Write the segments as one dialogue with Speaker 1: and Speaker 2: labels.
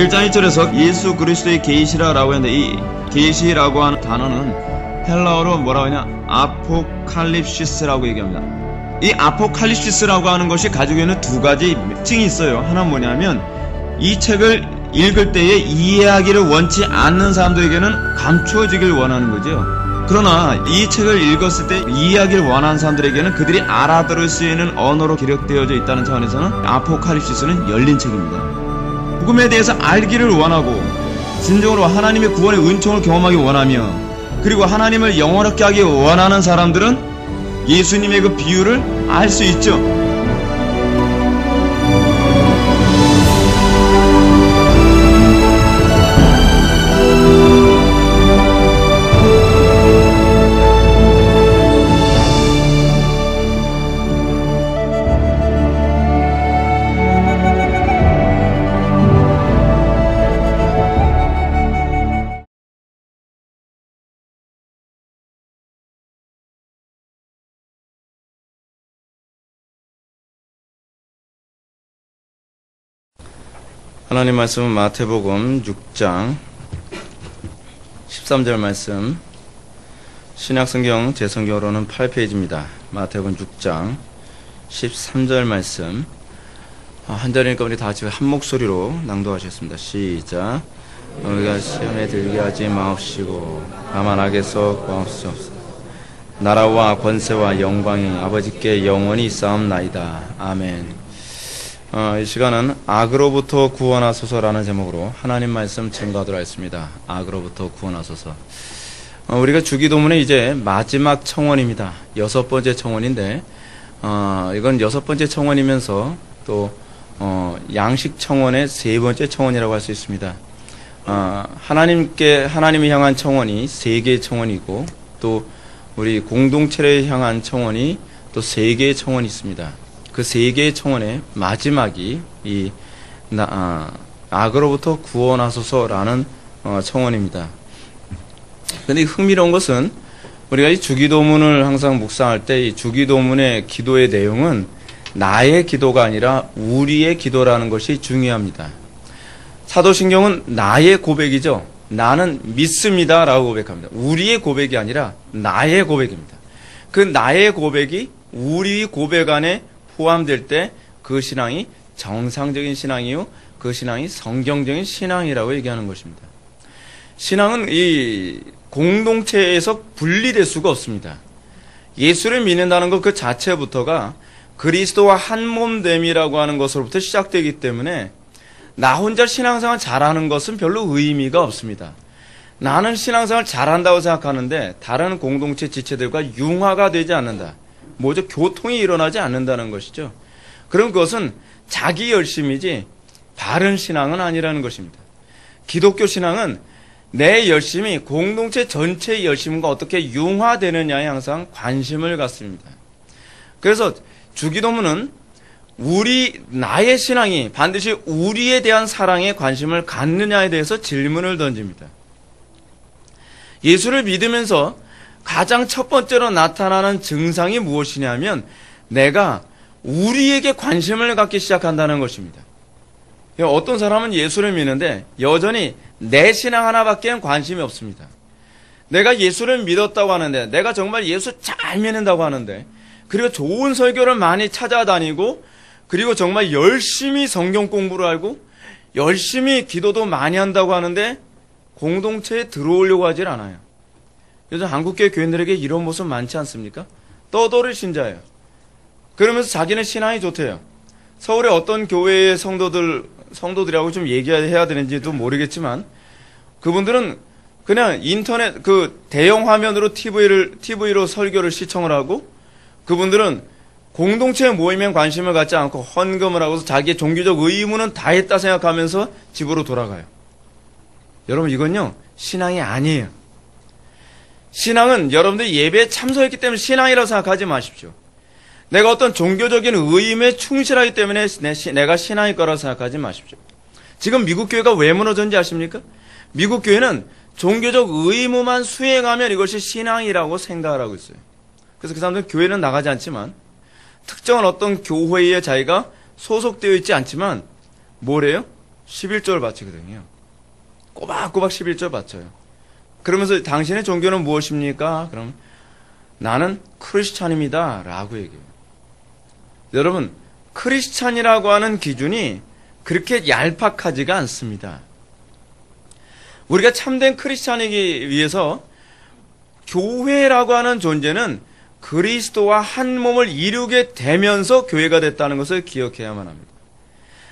Speaker 1: 1장 1절에서 예수 그리스도의 계시라고 했는데, 이 계시라고 하는 단어는 헬라어로 뭐라고 하냐, 아포칼립시스라고 얘기합니다. 이 아포칼립시스라고 하는 것이 가지고 있는 두 가지 특징이 있어요. 하나는 뭐냐면, 이 책을 읽을 때에 이해하기를 원치 않는 사람들에게는 감추어지길 원하는 거죠. 그러나 이 책을 읽었을 때 이해하기를 원하는 사람들에게는 그들이 알아들을 수 있는 언어로 기록되어져 있다는 차원에서는 아포칼립시스는 열린 책입니다. 복음에 대해서 알기를 원하고 진정으로 하나님의 구원의 은총을 경험하기 원하며, 그리고 하나님을 영원하게 하기 원하는 사람들은 예수님의 그 비유를 알 수 있죠. 하나님 말씀은 마태복음 6장 13절 말씀, 신약성경 제 성경으로는 8페이지입니다. 마태복음 6장 13절 말씀, 한 절이니까 우리 다 같이 한 목소리로 낭독하셨습니다. 시작. 너희가 시험에 들게 하지 마옵시고 다만 악에서 구하옵소서. 나라와 권세와 영광이 아버지께 영원히 있사옵나이다. 아멘. 이 시간은 악으로부터 구원하소서라는 제목으로 하나님 말씀 증거하도록 하겠습니다. 악으로부터 구원하소서. 우리가 주기도문의 이제 마지막 청원입니다. 6번째 청원인데, 이건 6번째 청원이면서 또 양식 청원의 3번째 청원이라고 할 수 있습니다. 하나님을 향한 청원이 3개의 청원이고, 또 우리 공동체를 향한 청원이 또 3개의 청원이 있습니다. 그 3개의 청원의 마지막이 이 악으로부터 구원하소서라는 청원입니다. 그런데 흥미로운 것은 우리가 이 주기도문을 항상 묵상할 때 이 주기도문의 기도의 내용은 나의 기도가 아니라 우리의 기도라는 것이 중요합니다. 사도신경은 나의 고백이죠. 나는 믿습니다 라고 고백합니다. 우리의 고백이 아니라 나의 고백입니다. 그 나의 고백이 우리 고백 안에 포함될 때 그 신앙이 정상적인 신앙이요, 그 신앙이 성경적인 신앙이라고 얘기하는 것입니다. 신앙은 이 공동체에서 분리될 수가 없습니다. 예수를 믿는다는 것 그 자체부터가 그리스도와 한 몸됨이라고 하는 것으로부터 시작되기 때문에 나 혼자 신앙생활 잘하는 것은 별로 의미가 없습니다. 나는 신앙생활 잘한다고 생각하는데 다른 공동체 지체들과 융화가 되지 않는다. 뭐죠? 교통이 일어나지 않는다는 것이죠. 그럼 그것은 자기 열심이지 바른 신앙은 아니라는 것입니다. 기독교 신앙은 내 열심이 공동체 전체의 열심과 어떻게 융화되느냐에 항상 관심을 갖습니다. 그래서 주기도문은 나의 신앙이 반드시 우리에 대한 사랑에 관심을 갖느냐에 대해서 질문을 던집니다. 예수를 믿으면서 가장 첫 번째로 나타나는 증상이 무엇이냐면 내가 우리에게 관심을 갖기 시작한다는 것입니다. 어떤 사람은 예수를 믿는데 여전히 내 신앙 하나밖에 관심이 없습니다. 내가 예수를 믿었다고 하는데, 내가 정말 예수 잘 믿는다고 하는데, 그리고 좋은 설교를 많이 찾아다니고, 그리고 정말 열심히 성경 공부를 하고 열심히 기도도 많이 한다고 하는데 공동체에 들어오려고 하질 않아요. 요즘 한국교회 교인들에게 이런 모습 많지 않습니까? 떠돌이 신자예요. 그러면서 자기는 신앙이 좋대요. 서울의 어떤 교회의 성도들이라고 좀 얘기해야 되는지도 모르겠지만 그분들은 그냥 인터넷 대형 화면으로 TV로 설교를 시청을 하고, 그분들은 공동체 모임에 관심을 갖지 않고 헌금을 하고서 자기의 종교적 의무는 다 했다 생각하면서 집으로 돌아가요. 여러분, 이건요 신앙이 아니에요. 신앙은 여러분들이 예배에 참석했기 때문에 신앙이라고 생각하지 마십시오. 내가 어떤 종교적인 의무에 충실하기 때문에 내가 신앙일 거라고 생각하지 마십시오. 지금 미국 교회가 왜 무너졌는지 아십니까? 미국 교회는 종교적 의무만 수행하면 이것이 신앙이라고 생각을 하고 있어요. 그래서 그 사람들은 교회는 나가지 않지만, 특정한 어떤 교회에 자기가 소속되어 있지 않지만 뭐래요? 11조를 바치거든요. 꼬박꼬박 11조 바쳐요. 그러면서 당신의 종교는 무엇입니까? 그럼 나는 크리스찬입니다. 라고 얘기해요. 여러분, 크리스찬이라고 하는 기준이 그렇게 얄팍하지가 않습니다. 우리가 참된 크리스찬이기 위해서 교회라고 하는 존재는 그리스도와 한 몸을 이루게 되면서 교회가 됐다는 것을 기억해야만 합니다.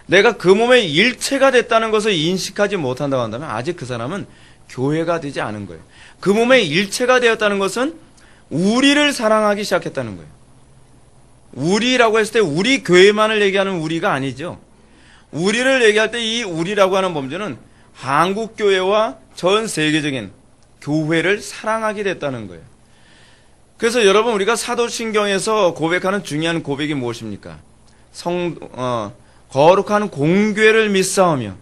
Speaker 1: 내가 그 몸의 일체가 됐다는 것을 인식하지 못한다고 한다면 아직 그 사람은 교회가 되지 않은 거예요. 그 몸의 일체가 되었다는 것은 우리를 사랑하기 시작했다는 거예요. 우리라고 했을 때 우리 교회만을 얘기하는 우리가 아니죠. 우리를 얘기할 때 이 우리라고 하는 범주는 한국교회와 전 세계적인 교회를 사랑하게 됐다는 거예요. 그래서 여러분, 우리가 사도신경에서 고백하는 중요한 고백이 무엇입니까? 거룩한 공교회를 믿사오며,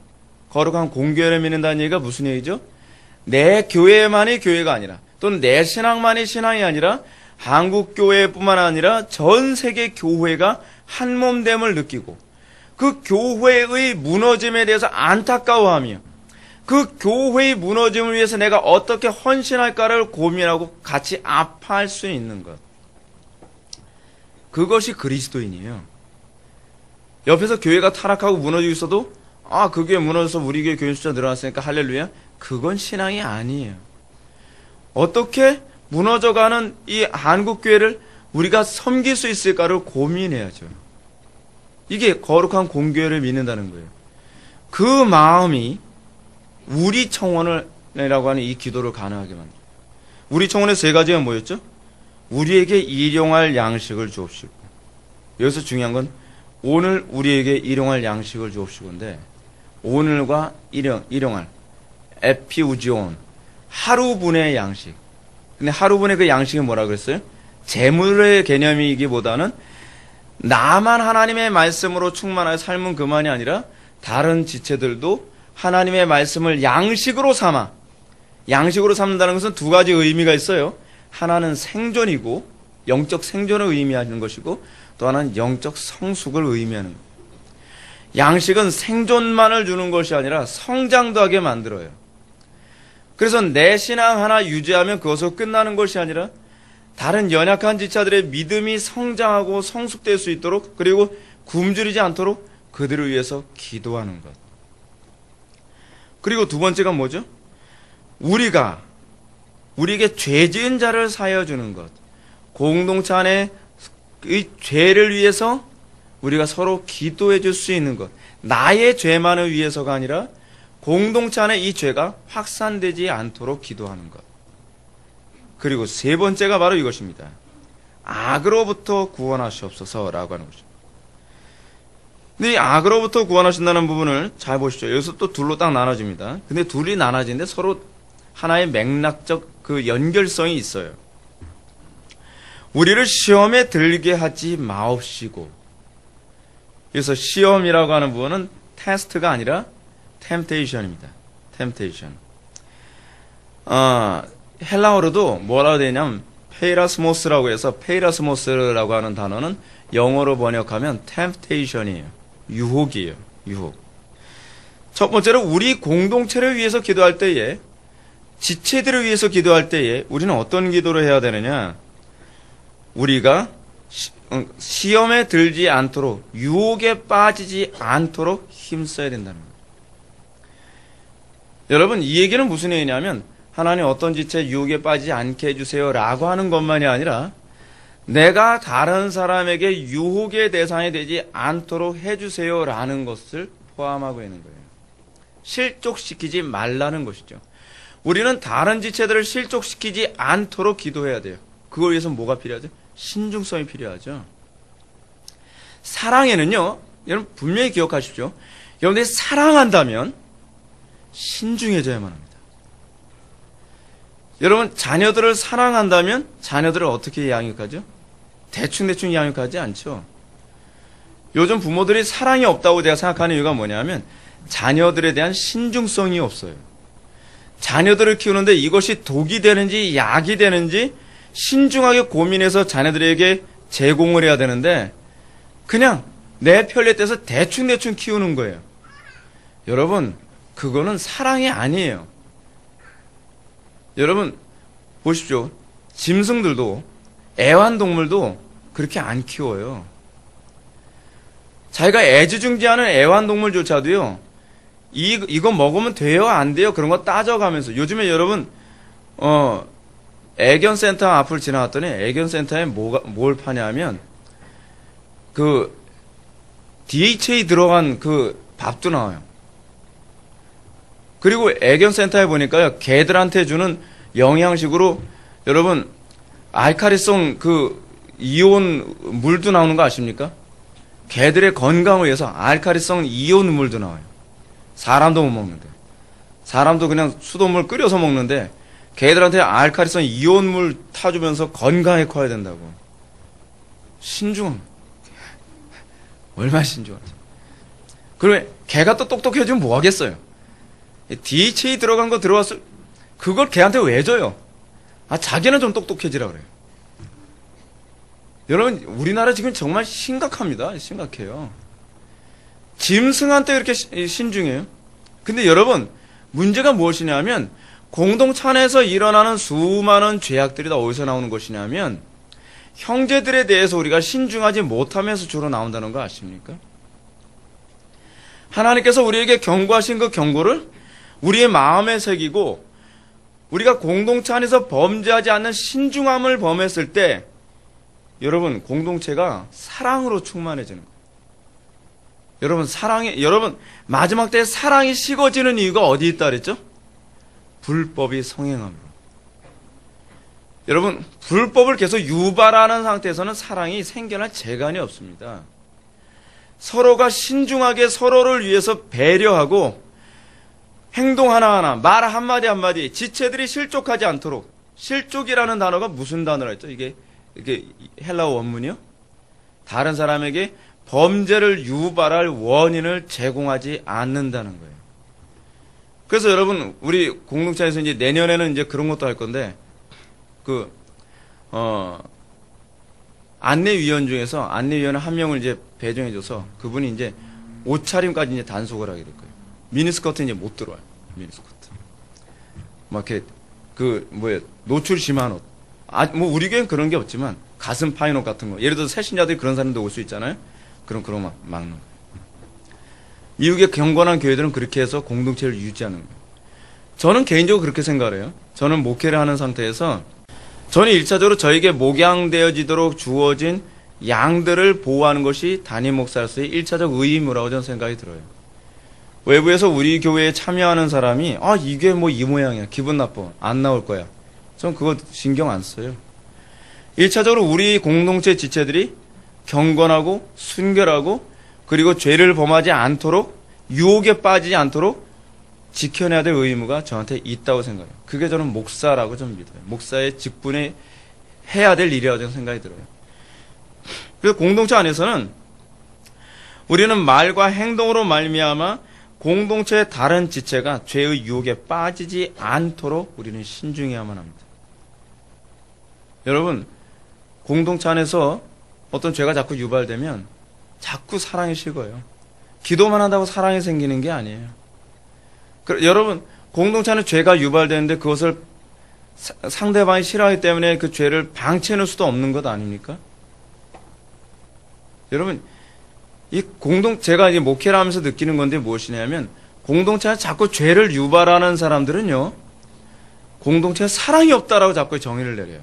Speaker 1: 거룩한 공교회를 믿는다는 얘기가 무슨 얘기죠? 내 교회만이 교회가 아니라, 또는 내 신앙만이 신앙이 아니라 한국교회뿐만 아니라 전 세계 교회가 한 몸됨을 느끼고 그 교회의 무너짐에 대해서 안타까워하며 그 교회의 무너짐을 위해서 내가 어떻게 헌신할까를 고민하고 같이 아파할 수 있는 것. 그것이 그리스도인이에요. 옆에서 교회가 타락하고 무너지고 있어도 그 교회 무너져서 우리 교회 교인 숫자 늘어났으니까 할렐루야. 그건 신앙이 아니에요. 어떻게 무너져가는 이 한국교회를 우리가 섬길 수 있을까를 고민해야죠. 이게 거룩한 공교회를 믿는다는 거예요. 그 마음이 우리 청원이라고 하는 이 기도를 가능하게 만듭니다. 우리 청원의 세 가지가 뭐였죠? 우리에게 일용할 양식을 주옵시고. 여기서 중요한 건 오늘 우리에게 일용할 양식을 주옵시고인데, 오늘과 일용할 에피우지온, 하루분의 양식. 근데 하루분의 그 양식이 뭐라 그랬어요? 재물의 개념이기보다는 나만 하나님의 말씀으로 충만하여 삶은 그만이 아니라 다른 지체들도 하나님의 말씀을 양식으로 삼는다는 것은 두 가지 의미가 있어요. 하나는 생존이고 영적 생존을 의미하는 것이고, 또 하나는 영적 성숙을 의미하는 것. 양식은 생존만을 주는 것이 아니라 성장도 하게 만들어요. 그래서 내 신앙 하나 유지하면 그것으로 끝나는 것이 아니라 다른 연약한 지체들의 믿음이 성장하고 성숙될 수 있도록, 그리고 굶주리지 않도록 그들을 위해서 기도하는 것. 그리고 두 번째가 뭐죠? 우리에게 죄 지은 자를 사하여 주는 것. 공동체 안에 이 죄를 위해서 우리가 서로 기도해 줄 수 있는 것. 나의 죄만을 위해서가 아니라 공동체 안에 이 죄가 확산되지 않도록 기도하는 것. 그리고 세 번째가 바로 이것입니다. 악으로부터 구원하시옵소서라고 하는 것입니다. 근데 이 악으로부터 구원하신다는 부분을 잘 보시죠. 여기서 또 둘로 딱 나눠집니다. 근데 둘이 나눠지는데 서로 하나의 맥락적 그 연결성이 있어요. 우리를 시험에 들게 하지 마옵시고. 그래서 시험이라고 하는 부분은 테스트가 아니라 템테이션입니다. 템테이션. 헬라어로도 뭐라고 되냐면 페이라스모스라고 해서, 페이라스모스라고 하는 단어는 영어로 번역하면 템테이션이에요. 유혹이에요. 유혹. 첫 번째로 우리 공동체를 위해서 기도할 때에, 지체들을 위해서 기도할 때에 우리는 어떤 기도를 해야 되느냐? 우리가 시험에 들지 않도록, 유혹에 빠지지 않도록 힘써야 된다는 거예요. 여러분, 이 얘기는 무슨 얘기냐면 하나님 어떤 지체 유혹에 빠지지 않게 해주세요 라고 하는 것만이 아니라 내가 다른 사람에게 유혹의 대상이 되지 않도록 해주세요 라는 것을 포함하고 있는 거예요. 실족시키지 말라는 것이죠. 우리는 다른 지체들을 실족시키지 않도록 기도해야 돼요. 그걸 위해서 뭐가 필요하죠? 신중성이 필요하죠. 사랑에는요, 여러분 분명히 기억하십시오. 여러분들이 사랑한다면 신중해져야만 합니다. 여러분, 자녀들을 사랑한다면 자녀들을 어떻게 양육하죠? 대충 양육하지 않죠. 요즘 부모들이 사랑이 없다고 제가 생각하는 이유가 뭐냐면 자녀들에 대한 신중성이 없어요. 자녀들을 키우는데 이것이 독이 되는지 약이 되는지 신중하게 고민해서 자녀들에게 제공을 해야 되는데 그냥 내 편리에 따라서 대충 키우는 거예요. 여러분, 그거는 사랑이 아니에요. 여러분, 보십시오. 짐승들도, 애완동물도 그렇게 안 키워요. 자기가 애지중지하는 애완동물조차도요, 이거 먹으면 돼요? 안 돼요? 그런 거 따져가면서. 요즘에 여러분, 애견센터 앞을 지나갔더니 애견센터에 뭘 파냐면, DHA 들어간 밥도 나와요. 그리고 애견센터에 보니까요, 개들한테 주는 영양식으로 여러분, 알카리성 이온 물도 나오는 거 아십니까? 개들의 건강을 위해서 알카리성 이온 물도 나와요. 사람도 못 먹는데. 사람도 그냥 수돗물 끓여서 먹는데, 개들한테 알카리성 이온 물 타주면서 건강에 커야 된다고. 신중함. 얼마나 신중하지. 그러면 개가 또 똑똑해지면 뭐 하겠어요? DHA 들어간 거 들어왔을, 그걸 개한테 왜 줘요? 자기는 좀 똑똑해지라 그래요. 여러분, 우리나라 지금 정말 심각합니다. 심각해요. 짐승한테 이렇게 신중해요. 근데 여러분, 문제가 무엇이냐면, 공동체 안에서 일어나는 수많은 죄악들이 다 어디서 나오는 것이냐면, 형제들에 대해서 우리가 신중하지 못하면서 주로 나온다는 거 아십니까? 하나님께서 우리에게 경고하신 그 경고를 우리의 마음에 새기고, 우리가 공동체 안에서 범죄하지 않는 신중함을 범했을 때, 여러분, 공동체가 사랑으로 충만해지는 거예요. 여러분, 마지막 때에 사랑이 식어지는 이유가 어디 있다 그랬죠? 불법이 성행함으로. 여러분, 불법을 계속 유발하는 상태에서는 사랑이 생겨날 재간이 없습니다. 서로가 신중하게 서로를 위해서 배려하고, 행동 하나하나, 말 한마디 한마디, 지체들이 실족하지 않도록, 실족이라는 단어가 무슨 단어라 했죠? 이게 헬라어 원문이요? 다른 사람에게 범죄를 유발할 원인을 제공하지 않는다는 거예요. 그래서 여러분, 우리 공동체에서 이제 내년에는 이제 그런 것도 할 건데, 안내위원 중에서 안내위원을 한 명을 이제 배정해줘서 그분이 이제 옷차림까지 이제 단속을 하게 될 거예요. 미니스커트 이제 못 들어와요. 미니스커트. 막 이렇게, 노출 심한 옷. 우리 교회는 그런 게 없지만, 가슴 파인 옷 같은 거. 예를 들어서 새신자들이 그런 사람도 올 수 있잖아요? 그런 거 막는 거예요. 미국의 경건한 교회들은 그렇게 해서 공동체를 유지하는 거예요. 저는 개인적으로 그렇게 생각을 해요. 저는 목회를 하는 상태에서, 저는 1차적으로 저에게 목양되어지도록 주어진 양들을 보호하는 것이 담임 목사로서의 1차적 의무라고 저는 생각이 들어요. 외부에서 우리 교회에 참여하는 사람이, 이게 이 모양이야. 기분 나빠. 안 나올 거야. 전 그거 신경 안 써요. 1차적으로 우리 공동체 지체들이 경건하고 순결하고 그리고 죄를 범하지 않도록, 유혹에 빠지지 않도록 지켜내야 될 의무가 저한테 있다고 생각해요. 그게 저는 목사라고 좀 믿어요. 목사의 직분에 해야 될 일이라고 저는 생각이 들어요. 그래서 공동체 안에서는 우리는 말과 행동으로 말미암아 공동체의 다른 지체가 죄의 유혹에 빠지지 않도록 우리는 신중해야만 합니다. 여러분, 공동체 안에서 어떤 죄가 자꾸 유발되면 자꾸 사랑이 식어요. 기도만 한다고 사랑이 생기는 게 아니에요. 여러분, 공동체 안에 죄가 유발되는데 그것을 상대방이 싫어하기 때문에 그 죄를 방치해놓을 수도 없는 것 아닙니까? 여러분, 제가 이제 목회를 하면서 느끼는 건데 무엇이냐면, 공동체에 자꾸 죄를 유발하는 사람들은요, 공동체에 사랑이 없다라고 자꾸 정의를 내려요.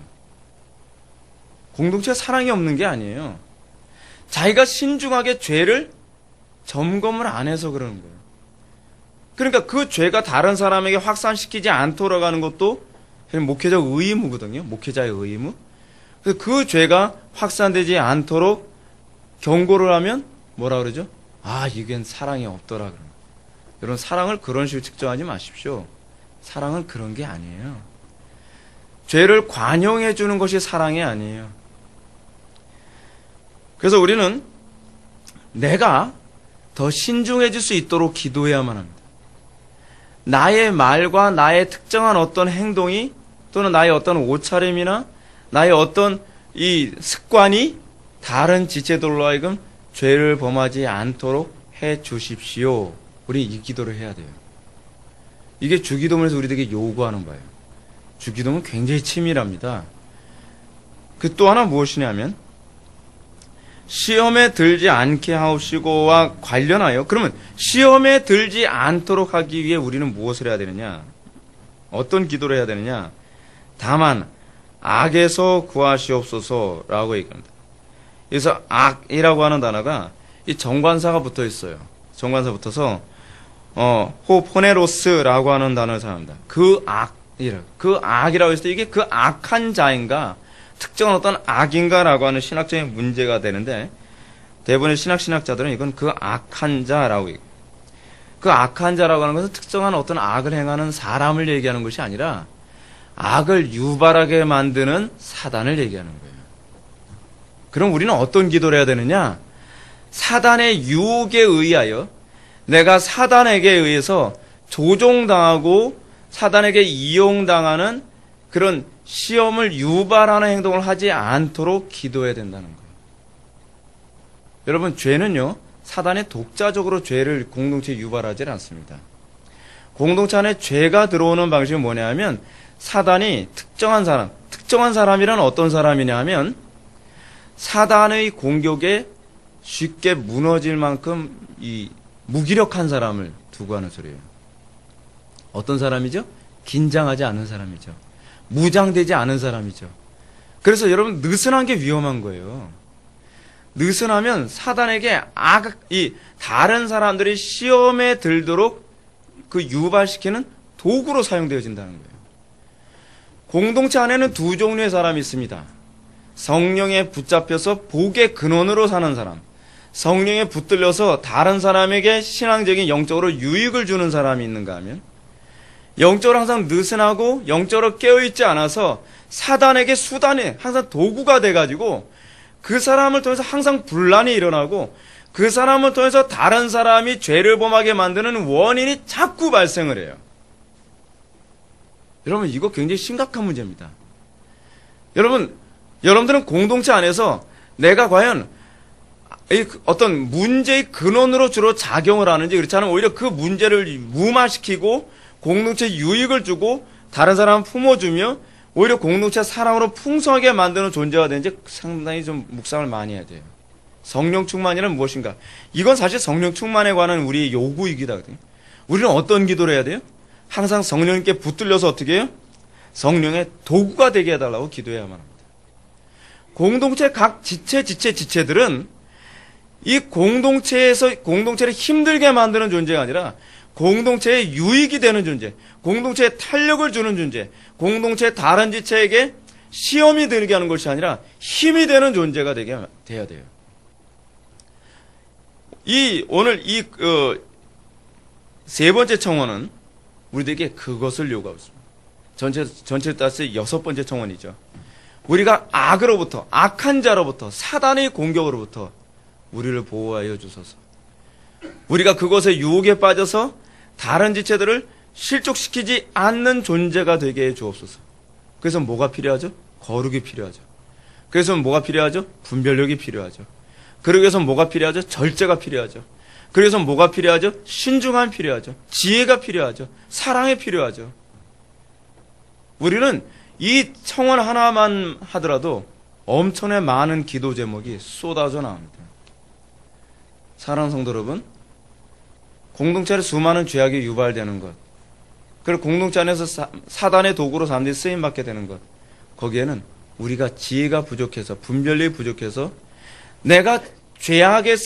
Speaker 1: 공동체에 사랑이 없는 게 아니에요. 자기가 신중하게 죄를 점검을 안 해서 그러는 거예요. 그러니까 그 죄가 다른 사람에게 확산시키지 않도록 하는 것도 목회적 의무거든요. 목회자의 의무. 그래서 그 죄가 확산되지 않도록 경고를 하면 뭐라 그러죠? 이건 사랑이 없더라. 여러분, 사랑을 그런 식으로 측정하지 마십시오. 사랑은 그런 게 아니에요. 죄를 관용해 주는 것이 사랑이 아니에요. 그래서 우리는 내가 더 신중해질 수 있도록 기도해야만 합니다. 나의 말과 나의 특정한 어떤 행동이 또는 나의 어떤 옷차림이나 나의 어떤 이 습관이 다른 지체들로 하여금 죄를 범하지 않도록 해 주십시오. 우리 이 기도를 해야 돼요. 이게 주기도문에서 우리에게 요구하는 바예요. 주기도문 굉장히 치밀합니다. 그 또 하나 무엇이냐면 시험에 들지 않게 하옵시고와 관련하여, 그러면 시험에 들지 않도록 하기 위해 우리는 무엇을 해야 되느냐? 어떤 기도를 해야 되느냐? 다만 악에서 구하시옵소서라고 얘기합니다. 그래서 악이라고 하는 단어가 이 정관사가 붙어 있어요. 정관사 붙어서 호포네로스라고 하는 단어를 사용합니다. 그 악이라고 했을 때 이게 그 악한 자인가, 특정한 어떤 악인가라고 하는 신학적인 문제가 되는데, 대부분의 신학자들은 이건 그 악한 자라고 얘기해요. 그 악한 자라고 하는 것은 특정한 어떤 악을 행하는 사람을 얘기하는 것이 아니라 악을 유발하게 만드는 사단을 얘기하는 거예요. 그럼 우리는 어떤 기도를 해야 되느냐? 사단의 유혹에 의하여 내가 사단에게 의해서 조종당하고 사단에게 이용당하는 그런 시험을 유발하는 행동을 하지 않도록 기도해야 된다는 거예요. 여러분, 죄는요, 사단이 독자적으로 죄를 공동체에 유발하지 않습니다. 공동체 안에 죄가 들어오는 방식은 뭐냐 하면, 사단이 특정한 사람이란 어떤 사람이냐 하면, 사단의 공격에 쉽게 무너질 만큼 이 무기력한 사람을 두고 하는 소리예요. 어떤 사람이죠? 긴장하지 않은 사람이죠. 무장되지 않은 사람이죠. 그래서 여러분, 느슨한 게 위험한 거예요. 느슨하면 사단에게 다른 사람들이 시험에 들도록 그 유발시키는 도구로 사용되어진다는 거예요. 공동체 안에는 두 종류의 사람이 있습니다. 성령에 붙잡혀서 복의 근원으로 사는 사람, 성령에 붙들려서 다른 사람에게 신앙적인 영적으로 유익을 주는 사람이 있는가 하면, 영적으로 항상 느슨하고 영적으로 깨어있지 않아서 사단에게 수단이 항상 도구가 돼가지고 그 사람을 통해서 항상 분란이 일어나고 그 사람을 통해서 다른 사람이 죄를 범하게 만드는 원인이 자꾸 발생을 해요. 여러분, 이거 굉장히 심각한 문제입니다. 여러분들은 공동체 안에서 내가 과연 어떤 문제의 근원으로 주로 작용을 하는지, 그렇지 않으면 오히려 그 문제를 무마시키고 공동체 유익을 주고 다른 사람 품어주며 오히려 공동체 사랑으로 풍성하게 만드는 존재가 되는지 상당히 좀 묵상을 많이 해야 돼요. 성령 충만이란 무엇인가? 이건 사실 성령 충만에 관한 우리의 요구이기도 하거든요. 우리는 어떤 기도를 해야 돼요? 항상 성령님께 붙들려서 어떻게 해요? 성령의 도구가 되게 해달라고 기도해야만 합니다. 공동체 각 지체들은 이 공동체를 힘들게 만드는 존재가 아니라 공동체에 유익이 되는 존재, 공동체에 탄력을 주는 존재, 공동체의 다른 지체에게 시험이 들게 하는 것이 아니라 힘이 되는 존재가 돼야 돼요. 오늘 세 번째 청원은 우리들에게 그것을 요구하고 있습니다. 전체를 따서 6번째 청원이죠. 우리가 악으로부터, 악한 자로부터, 사단의 공격으로부터 우리를 보호하여 주소서. 우리가 그것의 유혹에 빠져서 다른 지체들을 실족시키지 않는 존재가 되게 해 주옵소서. 그래서 뭐가 필요하죠? 거룩이 필요하죠. 그래서 뭐가 필요하죠? 분별력이 필요하죠. 그러기 위해서 뭐가 필요하죠? 절제가 필요하죠. 그래서 뭐가 필요하죠? 신중함이 필요하죠. 지혜가 필요하죠. 사랑이 필요하죠. 우리는 이 청원 하나만 하더라도 엄청나게 많은 기도 제목이 쏟아져 나옵니다. 사랑하는 성도 여러분, 공동체에 수많은 죄악이 유발되는 것, 그리고 공동체 안에서 사단의 도구로 사람들이 쓰임받게 되는 것, 거기에는 우리가 지혜가 부족해서, 분별력이 부족해서 내가 죄악의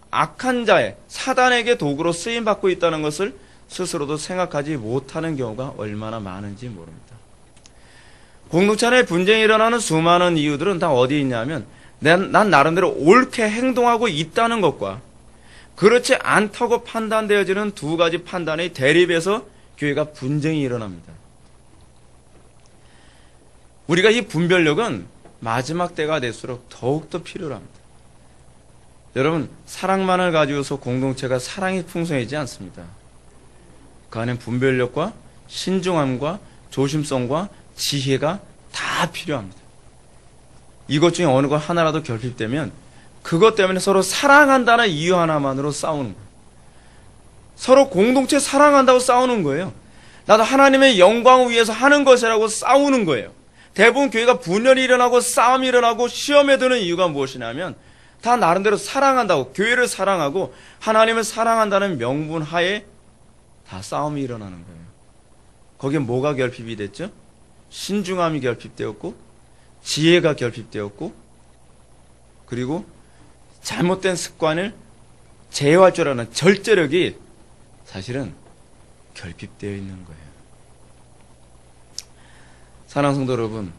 Speaker 1: 악한 자의 사단에게 도구로 쓰임받고 있다는 것을 스스로도 생각하지 못하는 경우가 얼마나 많은지 모릅니다. 공동체 안에 분쟁이 일어나는 수많은 이유들은 다 어디에 있냐면, 난 나름대로 옳게 행동하고 있다는 것과 그렇지 않다고 판단되어지는 두 가지 판단의 대립에서 교회가 분쟁이 일어납니다. 우리가 이 분별력은 마지막 때가 될수록 더욱더 필요로 합니다. 여러분, 사랑만을 가지고서 공동체가 사랑이 풍성해지지 않습니다. 그 안에 분별력과 신중함과 조심성과 지혜가 다 필요합니다. 이것 중에 어느 것 하나라도 결핍되면 그것 때문에 서로 사랑한다는 이유 하나만으로 싸우는 거예요. 서로 공동체 사랑한다고 싸우는 거예요. 나도 하나님의 영광을 위해서 하는 것이라고 싸우는 거예요. 대부분 교회가 분열이 일어나고 싸움이 일어나고 시험에 드는 이유가 무엇이냐면 다 나름대로 사랑한다고, 교회를 사랑하고 하나님을 사랑한다는 명분 하에 다 싸움이 일어나는 거예요. 거기에 뭐가 결핍이 됐죠? 신중함이 결핍되었고, 지혜가 결핍되었고, 그리고 잘못된 습관을 제어할 줄 아는 절제력이 사실은 결핍되어 있는 거예요. 사랑하는 성도 여러분,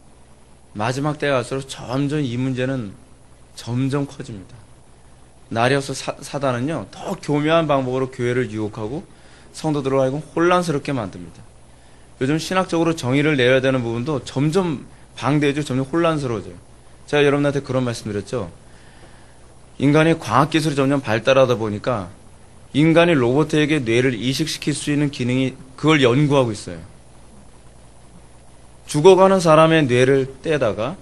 Speaker 1: 마지막 때가 갈수록 점점 이 문제는 점점 커집니다. 나리아스 사단은요, 더 교묘한 방법으로 교회를 유혹하고 성도들을 하여금 혼란스럽게 만듭니다. 요즘 신학적으로 정의를 내려야 되는 부분도 점점 방대해지고 점점 혼란스러워져요. 제가 여러분한테 그런 말씀 드렸죠. 인간의 과학기술이 점점 발달하다 보니까 인간이 로봇에게 뇌를 이식시킬 수 있는 기능이, 그걸 연구하고 있어요. 죽어가는 사람의 뇌를 떼다가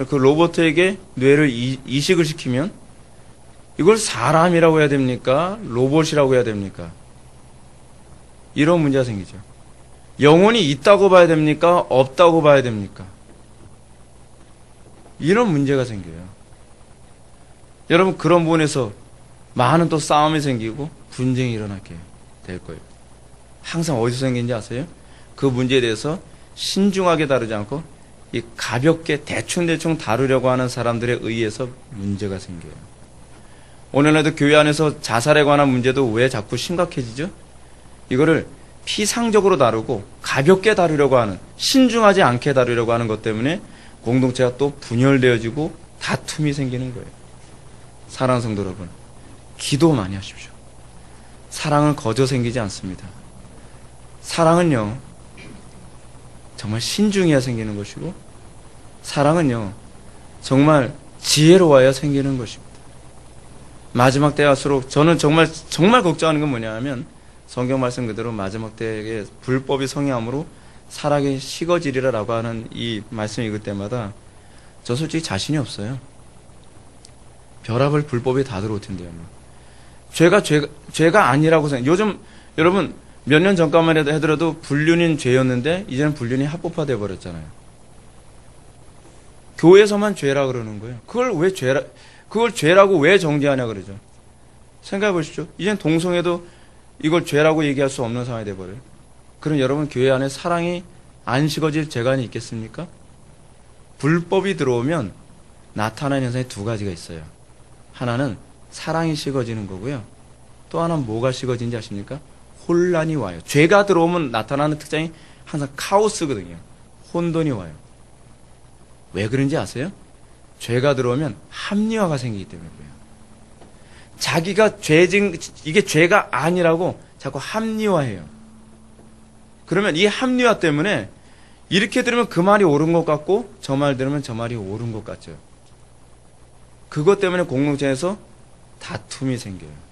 Speaker 1: 그 로봇에게 뇌를 이식을 시키면 이걸 사람이라고 해야 됩니까? 로봇이라고 해야 됩니까? 이런 문제가 생기죠. 영혼이 있다고 봐야 됩니까? 없다고 봐야 됩니까? 이런 문제가 생겨요. 여러분, 그런 부분에서 많은 또 싸움이 생기고 분쟁이 일어나게 될 거예요. 항상 어디서 생기는지 아세요? 그 문제에 대해서 신중하게 다루지 않고 이 가볍게 대충대충 다루려고 하는 사람들에 의해서 문제가 생겨요. 오늘날도 교회 안에서 자살에 관한 문제도 왜 자꾸 심각해지죠? 이거를 피상적으로 다루고 가볍게 다루려고 하는, 신중하지 않게 다루려고 하는 것 때문에 공동체가 또 분열되어지고 다툼이 생기는 거예요. 사랑하는 성도 여러분, 기도 많이 하십시오. 사랑은 거저 생기지 않습니다. 사랑은요, 정말 신중해야 생기는 것이고, 사랑은요, 정말 지혜로워야 생기는 것입니다. 마지막 때 갈수록 저는 정말 걱정하는 건 뭐냐면, 성경 말씀 그대로 마지막 때에 불법이 성행함으로 사랑이 식어지리라라고 하는 이 말씀 읽을 때마다 저 솔직히 자신이 없어요. 별합을 불법이 다 들어올 텐데요. 죄가 아니라고 생각. 요즘 여러분 몇 년 전까만 하더라도 불륜인 죄였는데 이제는 불륜이 합법화돼 버렸잖아요. 교회에서만 죄라 그러는 거예요. 그걸 죄라고 왜 정죄하냐 그러죠. 생각해 보십시오. 이젠 동성애도 이걸 죄라고 얘기할 수 없는 상황이 돼 버려요. 그럼 여러분, 교회 안에 사랑이 안 식어질 재간이 있겠습니까? 불법이 들어오면 나타나는 현상이 두 가지가 있어요. 하나는 사랑이 식어지는 거고요. 또 하나는 뭐가 식어진지 아십니까? 혼란이 와요. 죄가 들어오면 나타나는 특징이 항상 카오스거든요. 혼돈이 와요. 왜 그런지 아세요? 죄가 들어오면 합리화가 생기기 때문에 그래요. 자기가 이게 죄가 아니라고 자꾸 합리화해요. 그러면 이 합리화 때문에 이렇게 들으면 그 말이 옳은 것 같고 저 말 들으면 저 말이 옳은 것 같죠. 그것 때문에 공동체에서 다툼이 생겨요.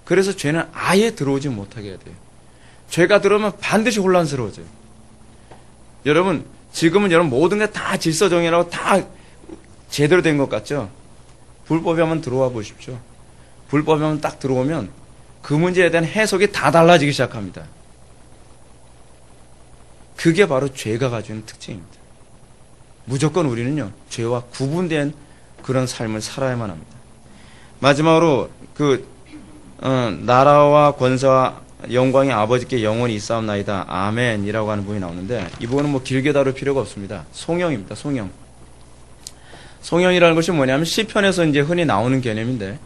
Speaker 1: 그래서 죄는 아예 들어오지 못하게 해야 돼요. 죄가 들어오면 반드시 혼란스러워져요. 여러분, 지금은 여러분 모든 게 다 질서정연하고 다 제대로 된 것 같죠? 불법이 한번 들어와 보십시오. 불법이 한번 딱 들어오면 그 문제에 대한 해석이 다 달라지기 시작합니다. 그게 바로 죄가 가지고 있는 특징입니다. 무조건 우리는요, 죄와 구분된 그런 삶을 살아야만 합니다. 마지막으로 나라와 권세와 영광이 아버지께 영원히 있사옵나이다. 아멘이라고 하는 부분이 나오는데, 이 부분은 뭐 길게 다룰 필요가 없습니다. 송영입니다. 송영. 송영이라는 것이 뭐냐면 시편에서 이제 흔히 나오는 개념인데,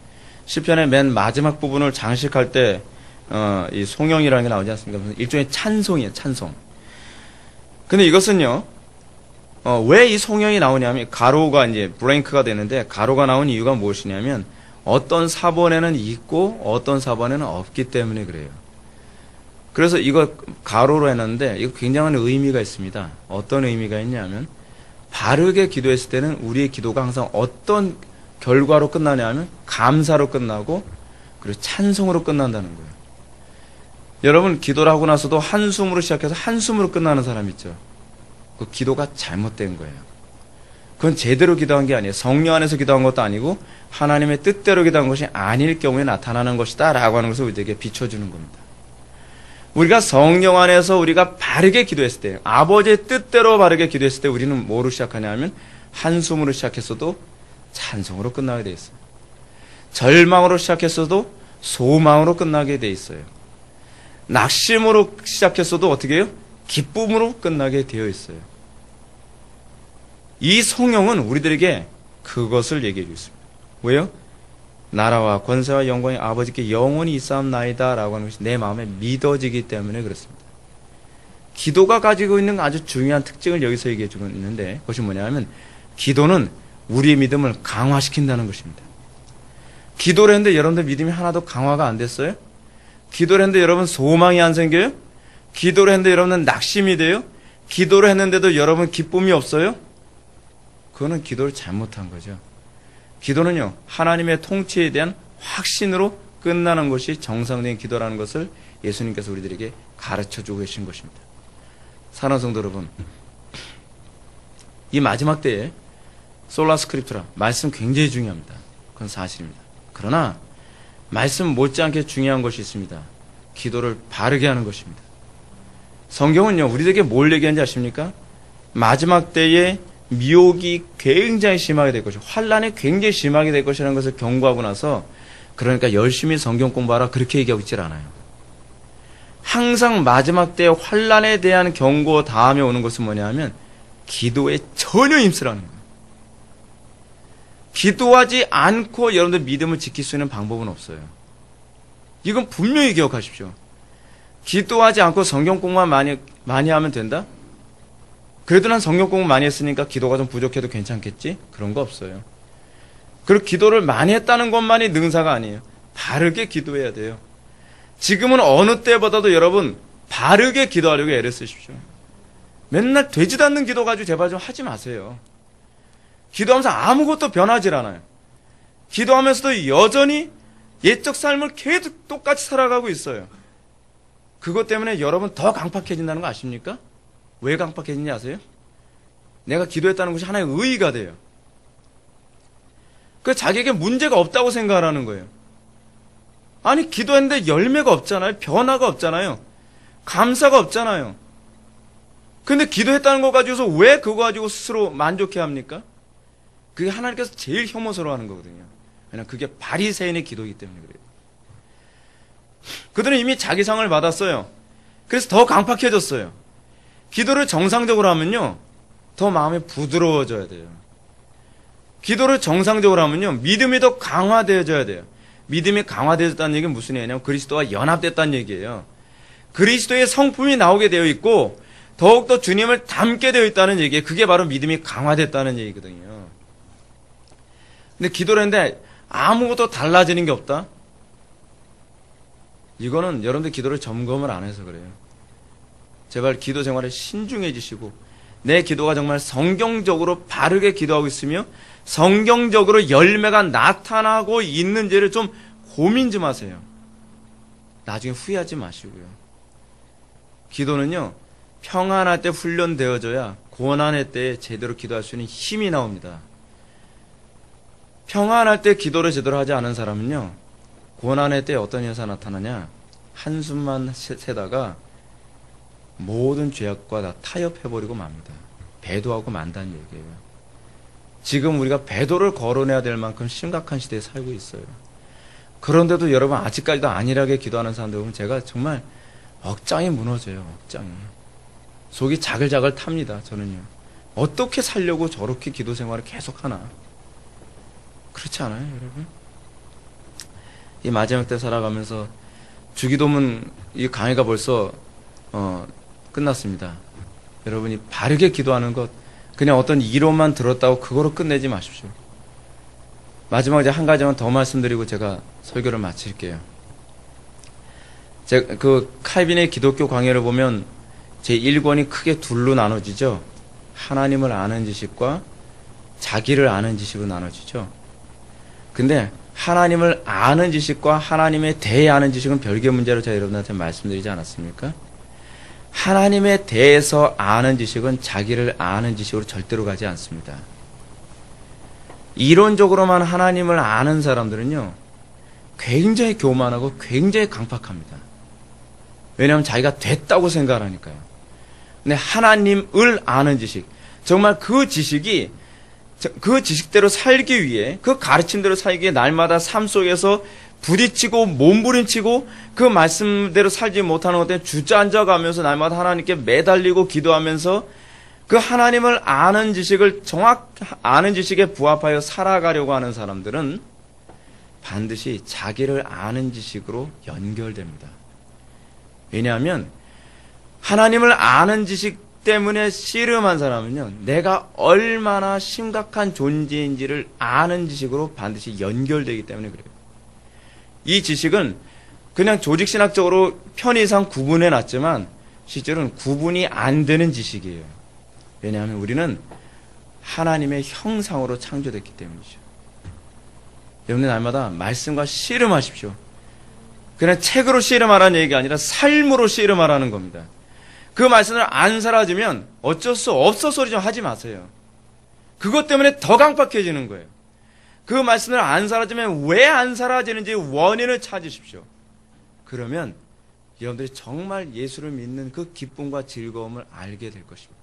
Speaker 1: 시편의 맨 마지막 부분을 장식할 때 이 송영이라는 게 나오지 않습니까? 일종의 찬송이에요. 찬송. 근데 이것은요, 왜 이 송영이 나오냐면, 가로가 이제 브레이크가 되는데, 가로가 나온 이유가 무엇이냐면, 어떤 사본에는 있고 어떤 사본에는 없기 때문에 그래요. 그래서 이거 가로로 해놨는데 이거 굉장한 의미가 있습니다. 어떤 의미가 있냐면, 바르게 기도했을 때는 우리의 기도가 항상 어떤 결과로 끝나냐면 감사로 끝나고 그리고 찬송으로 끝난다는 거예요. 여러분, 기도를 하고 나서도 한숨으로 시작해서 한숨으로 끝나는 사람 있죠. 그 기도가 잘못된 거예요. 그건 제대로 기도한 게 아니에요. 성령 안에서 기도한 것도 아니고 하나님의 뜻대로 기도한 것이 아닐 경우에 나타나는 것이다 라고 하는 것을 우리에게 비춰주는 겁니다. 우리가 성령 안에서 우리가 바르게 기도했을 때, 아버지의 뜻대로 바르게 기도했을 때 우리는 뭐로 시작하냐 하면 한숨으로 시작했어도 찬송으로 끝나게 돼 있어요. 절망으로 시작했어도 소망으로 끝나게 돼 있어요. 낙심으로 시작했어도 어떻게 해요? 기쁨으로 끝나게 되어 있어요. 이 성령은 우리들에게 그것을 얘기해 주고 있습니다. 왜요? 나라와 권세와 영광이 아버지께 영원히 있사옵나이다 라고 하는 것이 내 마음에 믿어지기 때문에 그렇습니다. 기도가 가지고 있는 아주 중요한 특징을 여기서 얘기해 주고 있는데 그것이 뭐냐면 기도는 우리의 믿음을 강화시킨다는 것입니다. 기도를 했는데 여러분들 믿음이 하나도 강화가 안 됐어요? 기도를 했는데 여러분 소망이 안 생겨요? 기도를 했는데 여러분은 낙심이 돼요? 기도를 했는데도 여러분 기쁨이 없어요? 그거는 기도를 잘못한 거죠. 기도는요, 하나님의 통치에 대한 확신으로 끝나는 것이 정상적인 기도라는 것을 예수님께서 우리들에게 가르쳐 주고 계신 것입니다. 사랑하는 성도 여러분, 이 마지막 때에 솔라 스크립투라, 말씀 굉장히 중요합니다. 그건 사실입니다. 그러나 말씀 못지않게 중요한 것이 있습니다. 기도를 바르게 하는 것입니다. 성경은요, 우리에게 뭘 얘기하는지 아십니까? 마지막 때에 미혹이 굉장히 심하게 될 것이고 환란이 굉장히 심하게 될 것이라는 것을 경고하고 나서 그러니까 열심히 성경 공부하라 그렇게 얘기하고 있질 않아요. 항상 마지막 때의 환란에 대한 경고 다음에 오는 것은 뭐냐 하면 기도에 전혀 힘쓰라는 거예요. 기도하지 않고 여러분들 믿음을 지킬 수 있는 방법은 없어요. 이건 분명히 기억하십시오. 기도하지 않고 성경 공부만 많이 하면 된다? 그래도 난 성경 공부 많이 했으니까 기도가 좀 부족해도 괜찮겠지? 그런 거 없어요. 그리고 기도를 많이 했다는 것만이 능사가 아니에요. 바르게 기도해야 돼요. 지금은 어느 때보다도 여러분 바르게 기도하려고 애를 쓰십시오. 맨날 되지도 않는 기도 가지고 제발 좀 하지 마세요. 기도하면서 아무것도 변하질 않아요. 기도하면서도 여전히 옛적 삶을 계속 똑같이 살아가고 있어요. 그것 때문에 여러분 더 강팍해진다는 거 아십니까? 왜 강팍해지는지 아세요? 내가 기도했다는 것이 하나의 의의가 돼요. 그래서 자기에게 문제가 없다고 생각하는 거예요. 아니 기도했는데 열매가 없잖아요. 변화가 없잖아요. 감사가 없잖아요. 근데 기도했다는 거 가지고서 왜 그거 가지고 스스로 만족해 합니까? 그게 하나님께서 제일 혐오스러워하는 거거든요. 왜냐하면 그게 바리새인의 기도이기 때문에 그래요. 그들은 이미 자기 상을 받았어요. 그래서 더 강팍해졌어요. 기도를 정상적으로 하면요, 더 마음이 부드러워져야 돼요. 기도를 정상적으로 하면요, 믿음이 더 강화되어져야 돼요. 믿음이 강화되어졌다는 얘기는 무슨 얘기냐면 그리스도와 연합됐다는 얘기예요. 그리스도의 성품이 나오게 되어 있고 더욱더 주님을 닮게 되어 있다는 얘기예요. 그게 바로 믿음이 강화됐다는 얘기거든요. 근데 기도를 했는데 아무것도 달라지는 게 없다? 이거는 여러분들 기도를 점검을 안 해서 그래요. 제발 기도 생활에 신중해지시고 내 기도가 정말 성경적으로 바르게 기도하고 있으며 성경적으로 열매가 나타나고 있는지를 좀 고민 좀 하세요. 나중에 후회하지 마시고요. 기도는요, 평안할 때 훈련되어져야 고난의 때에 제대로 기도할 수 있는 힘이 나옵니다. 평안할 때 기도를 제대로 하지 않은 사람은요, 고난의 때에 어떤 현상이 나타나냐, 한숨만 세다가 모든 죄악과 다 타협해버리고 맙니다. 배도하고 만다는 얘기예요. 지금 우리가 배도를 거론해야 될 만큼 심각한 시대에 살고 있어요. 그런데도 여러분 아직까지도 안일하게 기도하는 사람들 보면 제가 정말 억장이 무너져요. 억장이. 속이 자글자글 탑니다. 저는요. 어떻게 살려고 저렇게 기도 생활을 계속 하나. 그렇지 않아요, 여러분? 이 마지막 때 살아가면서 주기도문 이 강의가 벌써 끝났습니다. 여러분이 바르게 기도하는 것, 그냥 어떤 이론만 들었다고 그거로 끝내지 마십시오. 마지막에 한 가지만 더 말씀드리고 제가 설교를 마칠게요. 그 칼빈의 기독교 강해를 보면 제 1권이 크게 둘로 나눠지죠. 하나님을 아는 지식과 자기를 아는 지식으로 나눠지죠. 근데 하나님을 아는 지식과 하나님에 대해 아는 지식은 별개 문제로 제가 여러분한테 말씀드리지 않았습니까? 하나님에 대해서 아는 지식은 자기를 아는 지식으로 절대로 가지 않습니다. 이론적으로만 하나님을 아는 사람들은요, 굉장히 교만하고 굉장히 강팍합니다. 왜냐하면 자기가 됐다고 생각하니까요. 근데 하나님을 아는 지식, 정말 그 지식이 그 지식대로 살기 위해, 그 가르침대로 살기 위해 날마다 삶 속에서 부딪히고 몸부림치고 그 말씀대로 살지 못하는 것 때문에 주저앉아 가면서 날마다 하나님께 매달리고 기도하면서 그 하나님을 아는 지식을 아는 지식에 부합하여 살아가려고 하는 사람들은 반드시 자기를 아는 지식으로 연결됩니다. 왜냐하면 하나님을 아는 지식 때문에 씨름한 사람은요, 내가 얼마나 심각한 존재인지를 아는 지식으로 반드시 연결되기 때문에 그래요. 이 지식은 그냥 조직신학적으로 편의상 구분해 놨지만 실제로는 구분이 안 되는 지식이에요. 왜냐하면 우리는 하나님의 형상으로 창조됐기 때문이죠. 여러분들 날마다 말씀과 씨름하십시오. 그냥 책으로 씨름하라는 얘기가 아니라 삶으로 씨름하라는 겁니다. 그 말씀을 안 살아주면 어쩔 수 없어 소리 좀 하지 마세요. 그것 때문에 더 강팍해지는 거예요. 그 말씀을 안 살아주면 왜 안 살아지는지 원인을 찾으십시오. 그러면 여러분들이 정말 예수를 믿는 그 기쁨과 즐거움을 알게 될 것입니다.